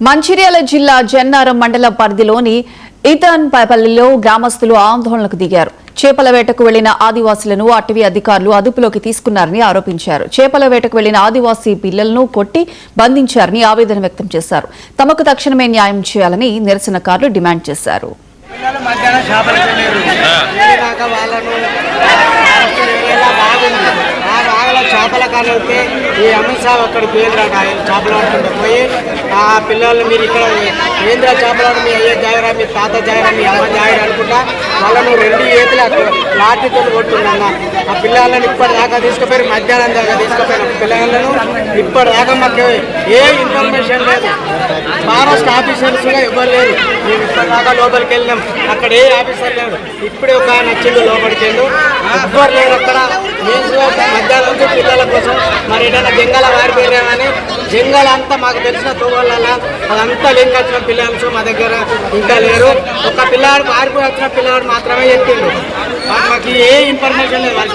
మంచిర్యాల జిల్లా జన్నారం మండల పరిధిలోని ఈతన్పల్లిలో గ్రామస్తులు ఆందోళనకు దిగారు. చేపల వేటకు వెళ్లిన ఆదివాసులను అటవీ అధికారులు అదుపులోకి తీసుకున్నారని ఆరోపించారు. చేపల వేటకు వెళ్లిన ఆదివాసీ పిల్లలను కొట్టి బంధించారని ఆవేదన వ్యక్తం చేశారు. తమకు తక్షణమే న్యాయం చేయాలని నిరసనకారులు డిమాండ్ చేశారు. చేపల కాలైతే ఈ అమిత్ షా అక్కడ పేదరాట ఆయన చేపలు ఆడుతుంటే పోయి ఆ పిల్లలు మీరు ఇక్కడ కేంద్ర చేపలాడు మీ అయ్యే జాగరా మీ తాత జాగరా మీ అమ్మ జాగరా అనుకుంటా వాళ్ళను 2 ఏతులు లాఠీతో కొట్టున్నా ఆ పిల్లలను ఇప్పటిదాకా తీసుకుపోయి మధ్యాహ్నం దాకా తీసుకుపోయిన పిల్లలను ఇప్పటిదాకా మాకు ఏ ఇన్ఫర్మేషన్ లేదు. ఫారెస్ట్ ఆఫీసర్స్గా ఇవ్వరు లేరు. మేము ఇప్పటిదాకా లోపలికి వెళ్ళినాం, అక్కడ ఏ ఆఫీసర్ లేరు. ఇప్పుడే ఒక నచ్చిండు లోపలికి వెళ్ళు ఎవ్వరు లేరు అక్కడ. మధ్యాహ్నం నుంచి పిల్లల కోసం మరి ఏదైనా జంగల వారిపోయామని జంగల్ అంతా మాకు తెలిసిన తోవల అదంతా లింక్ వచ్చిన పిల్లలు మా దగ్గర ఇంకా లేరు. ఒక పిల్లాడు వారిపోయి వచ్చిన పిల్లవాడు మాత్రమే చెప్పిండు. మాకు ఏ ఇన్ఫర్మేషన్ లేదు. వాళ్ళు